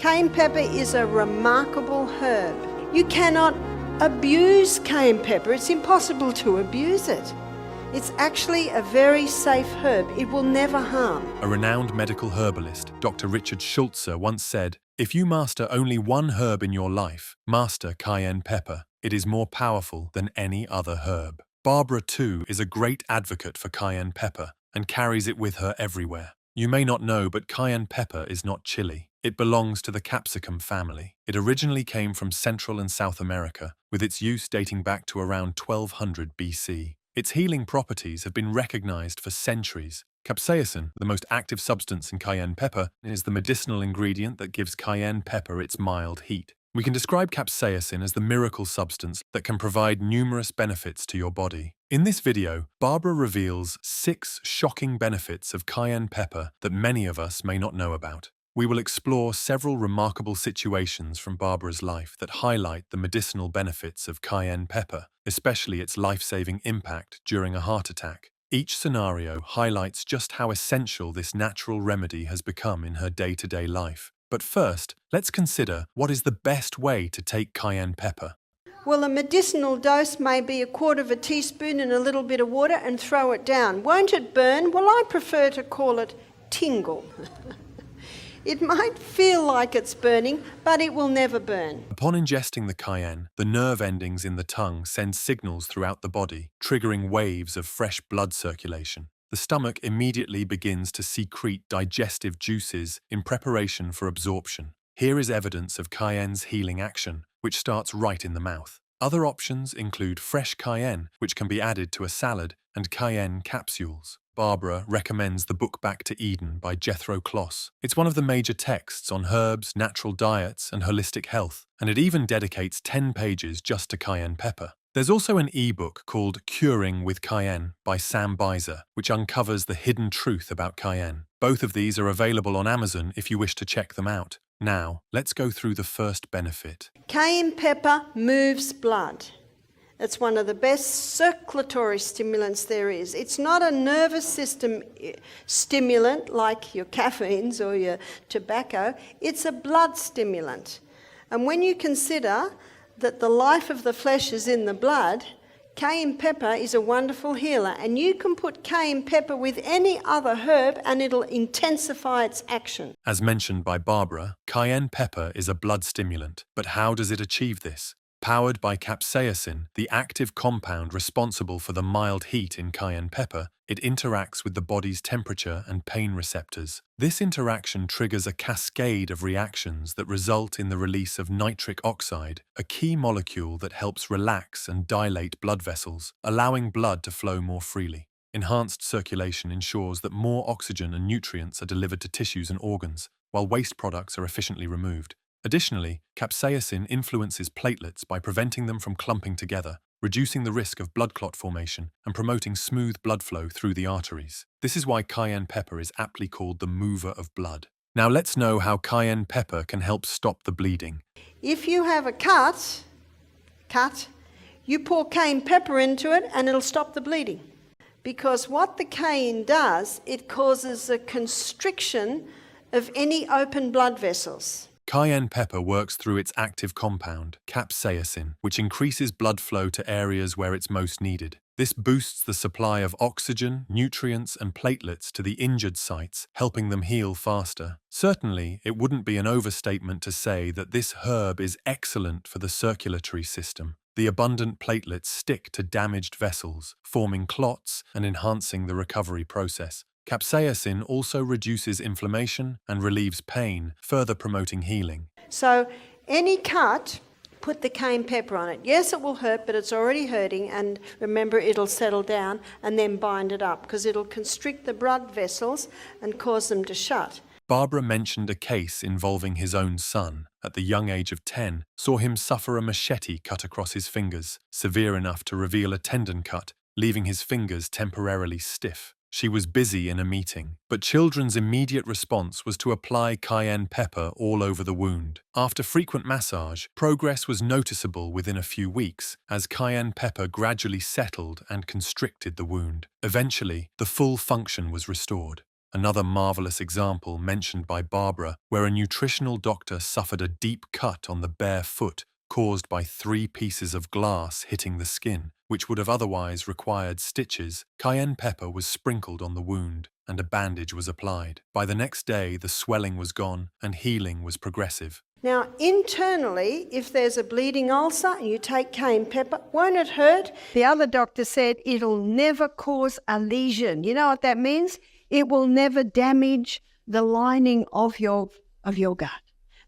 Cayenne pepper is a remarkable herb. You cannot abuse cayenne pepper. It's impossible to abuse it. It's actually a very safe herb. It will never harm. A renowned medical herbalist, Dr. Richard Schulze, once said, "If you master only one herb in your life, master cayenne pepper. It is more powerful than any other herb." Barbara, too, is a great advocate for cayenne pepper and carries it with her everywhere. You may not know, but cayenne pepper is not chili. It belongs to the capsicum family. It originally came from Central and South America, with its use dating back to around 1200 BC. Its healing properties have been recognized for centuries. Capsaicin, the most active substance in cayenne pepper, is the medicinal ingredient that gives cayenne pepper its mild heat. We can describe capsaicin as the miracle substance that can provide numerous benefits to your body. In this video, Barbara reveals 6 shocking benefits of cayenne pepper that many of us may not know about. We will explore several remarkable situations from Barbara's life that highlight the medicinal benefits of cayenne pepper, especially its life-saving impact during a heart attack. Each scenario highlights just how essential this natural remedy has become in her day-to-day life. But first, let's consider what is the best way to take cayenne pepper. Well, a medicinal dose may be 1/4 teaspoon in a little bit of water and throw it down. Won't it burn? Well, I prefer to call it tingle. It might feel like it's burning, but it will never burn. Upon ingesting the cayenne, the nerve endings in the tongue send signals throughout the body, triggering waves of fresh blood circulation. The stomach immediately begins to secrete digestive juices in preparation for absorption. Here is evidence of cayenne's healing action, which starts right in the mouth. Other options include fresh cayenne, which can be added to a salad, and cayenne capsules. Barbara recommends the book Back to Eden by Jethro Kloss. It's one of the major texts on herbs, natural diets, and holistic health, and it even dedicates 10 pages just to cayenne pepper. There's also an e-book called Curing with Cayenne by Sam Beiser, which uncovers the hidden truth about cayenne. Both of these are available on Amazon if you wish to check them out. Now, let's go through the first benefit. Cayenne pepper moves blood. It's one of the best circulatory stimulants there is. It's not a nervous system stimulant like your caffeines or your tobacco. It's a blood stimulant. And when you consider that the life of the flesh is in the blood, cayenne pepper is a wonderful healer. And you can put cayenne pepper with any other herb and it'll intensify its action. As mentioned by Barbara, cayenne pepper is a blood stimulant. But how does it achieve this? Powered by capsaicin, the active compound responsible for the mild heat in cayenne pepper, it interacts with the body's temperature and pain receptors. This interaction triggers a cascade of reactions that result in the release of nitric oxide, a key molecule that helps relax and dilate blood vessels, allowing blood to flow more freely. Enhanced circulation ensures that more oxygen and nutrients are delivered to tissues and organs, while waste products are efficiently removed. Additionally, capsaicin influences platelets by preventing them from clumping together, reducing the risk of blood clot formation and promoting smooth blood flow through the arteries. This is why cayenne pepper is aptly called the mover of blood. Now let's know how cayenne pepper can help stop the bleeding. If you have a cut, you pour cayenne pepper into it and it'll stop the bleeding. Because what the cayenne does, it causes a constriction of any open blood vessels. Cayenne pepper works through its active compound, capsaicin, which increases blood flow to areas where it's most needed. This boosts the supply of oxygen, nutrients, and platelets to the injured sites, helping them heal faster. Certainly, it wouldn't be an overstatement to say that this herb is excellent for the circulatory system. The abundant platelets stick to damaged vessels, forming clots and enhancing the recovery process. Capsaicin also reduces inflammation and relieves pain, further promoting healing. So any cut, put the cayenne pepper on it. Yes, it will hurt, but it's already hurting, and remember, it'll settle down, and then bind it up, because it'll constrict the blood vessels and cause them to shut. Barbara mentioned a case involving his own son. At the young age of 10, saw him suffer a machete cut across his fingers, severe enough to reveal a tendon cut, leaving his fingers temporarily stiff. She was busy in a meeting, but children's immediate response was to apply cayenne pepper all over the wound. After frequent massage, progress was noticeable within a few weeks as cayenne pepper gradually settled and constricted the wound. Eventually, the full function was restored. Another marvelous example mentioned by Barbara, where a nutritional doctor suffered a deep cut on the bare foot caused by 3 pieces of glass hitting the skin, which would have otherwise required stitches. Cayenne pepper was sprinkled on the wound, and a bandage was applied. By the next day, the swelling was gone, and healing was progressive. Now, internally, if there's a bleeding ulcer and you take cayenne pepper, won't it hurt? The other doctor said it'll never cause a lesion. You know what that means? It will never damage the lining of your gut.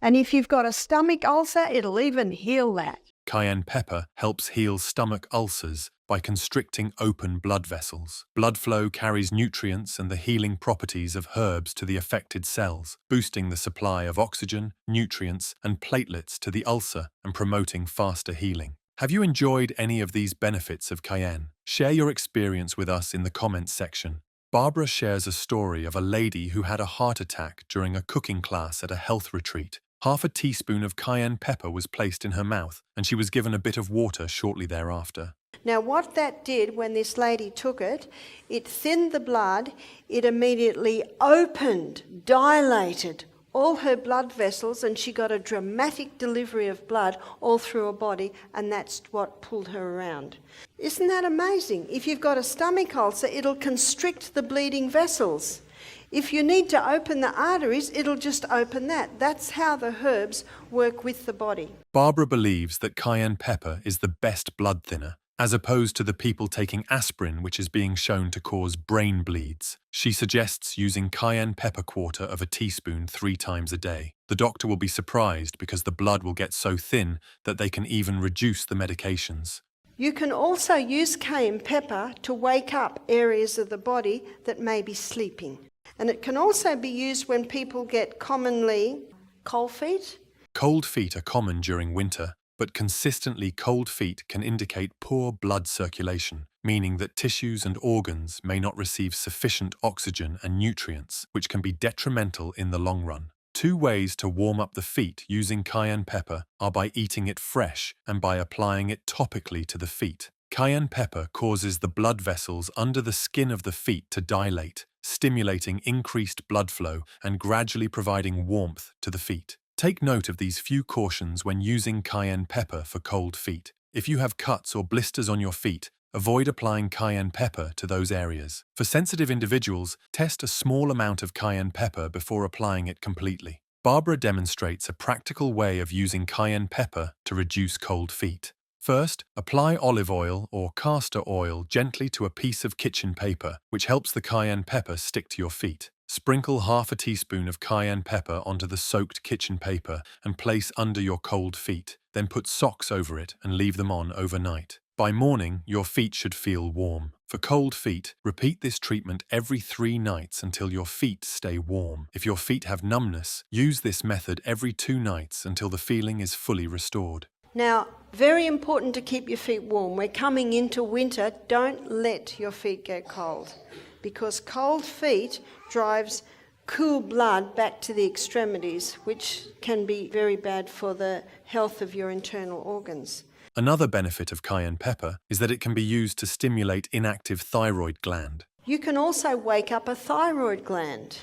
And if you've got a stomach ulcer, it'll even heal that. Cayenne pepper helps heal stomach ulcers by constricting open blood vessels. Blood flow carries nutrients and the healing properties of herbs to the affected cells, boosting the supply of oxygen, nutrients, and platelets to the ulcer and promoting faster healing. Have you enjoyed any of these benefits of cayenne? Share your experience with us in the comments section. Barbara shares a story of a lady who had a heart attack during a cooking class at a health retreat. Half a teaspoon of cayenne pepper was placed in her mouth, and she was given a bit of water shortly thereafter. Now, what that did when this lady took it, it thinned the blood, it immediately opened, dilated all her blood vessels, and she got a dramatic delivery of blood all through her body, and that's what pulled her around. Isn't that amazing? If you've got a stomach ulcer, it'll constrict the bleeding vessels. If you need to open the arteries, it'll just open that. That's how the herbs work with the body. Barbara believes that cayenne pepper is the best blood thinner, as opposed to the people taking aspirin, which is being shown to cause brain bleeds. She suggests using cayenne pepper quarter of a teaspoon 3 times a day. The doctor will be surprised because the blood will get so thin that they can even reduce the medications. You can also use cayenne pepper to wake up areas of the body that may be sleeping. And it can also be used when people get commonly cold feet. Cold feet are common during winter, but consistently cold feet can indicate poor blood circulation, meaning that tissues and organs may not receive sufficient oxygen and nutrients, which can be detrimental in the long run. 2 ways to warm up the feet using cayenne pepper are by eating it fresh and by applying it topically to the feet. Cayenne pepper causes the blood vessels under the skin of the feet to dilate, stimulating increased blood flow and gradually providing warmth to the feet. Take note of these few cautions when using cayenne pepper for cold feet. If you have cuts or blisters on your feet, avoid applying cayenne pepper to those areas. For sensitive individuals, test a small amount of cayenne pepper before applying it completely. Barbara demonstrates a practical way of using cayenne pepper to reduce cold feet. First, apply olive oil or castor oil gently to a piece of kitchen paper, which helps the cayenne pepper stick to your feet. Sprinkle half a teaspoon of cayenne pepper onto the soaked kitchen paper and place under your cold feet. Then put socks over it and leave them on overnight. By morning, your feet should feel warm. For cold feet, repeat this treatment every 3 nights until your feet stay warm. If your feet have numbness, use this method every 2 nights until the feeling is fully restored. Now, very important to keep your feet warm. We're coming into winter. Don't let your feet get cold, because cold feet drives cool blood back to the extremities, which can be very bad for the health of your internal organs. Another benefit of cayenne pepper is that it can be used to stimulate inactive thyroid gland. You can also wake up a thyroid gland.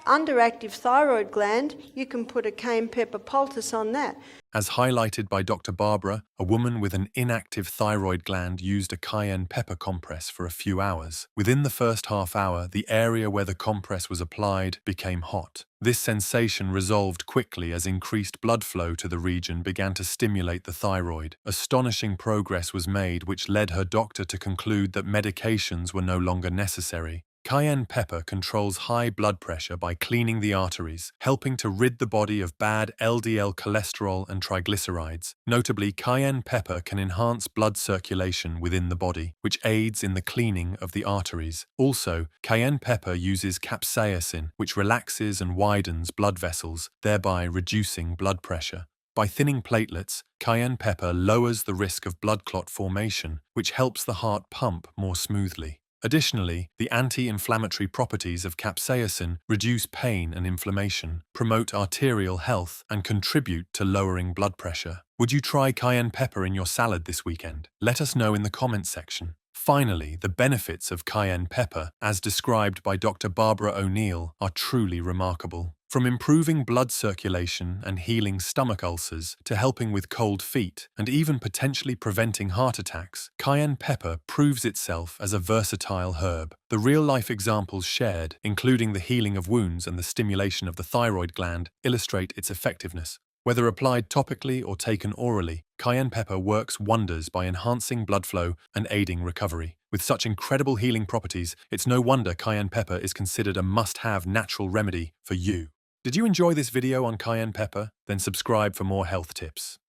Underactive thyroid gland, you can put a cayenne pepper poultice on that. As highlighted by Dr. Barbara, a woman with an inactive thyroid gland used a cayenne pepper compress for a few hours. Within the first half hour, the area where the compress was applied became hot. This sensation resolved quickly as increased blood flow to the region began to stimulate the thyroid. Astonishing progress was made, which led her doctor to conclude that medications were no longer necessary. Cayenne pepper controls high blood pressure by cleaning the arteries, helping to rid the body of bad LDL cholesterol and triglycerides. Notably, cayenne pepper can enhance blood circulation within the body, which aids in the cleaning of the arteries. Also, cayenne pepper uses capsaicin, which relaxes and widens blood vessels, thereby reducing blood pressure. By thinning platelets, cayenne pepper lowers the risk of blood clot formation, which helps the heart pump more smoothly. Additionally, the anti-inflammatory properties of capsaicin reduce pain and inflammation, promote arterial health, and contribute to lowering blood pressure. Would you try cayenne pepper in your salad this weekend? Let us know in the comments section. Finally, the benefits of cayenne pepper, as described by Dr. Barbara O'Neill, are truly remarkable. From improving blood circulation and healing stomach ulcers to helping with cold feet and even potentially preventing heart attacks, cayenne pepper proves itself as a versatile herb. The real-life examples shared, including the healing of wounds and the stimulation of the thyroid gland, illustrate its effectiveness. Whether applied topically or taken orally, cayenne pepper works wonders by enhancing blood flow and aiding recovery. With such incredible healing properties, it's no wonder cayenne pepper is considered a must-have natural remedy for you. Did you enjoy this video on cayenne pepper? Then subscribe for more health tips.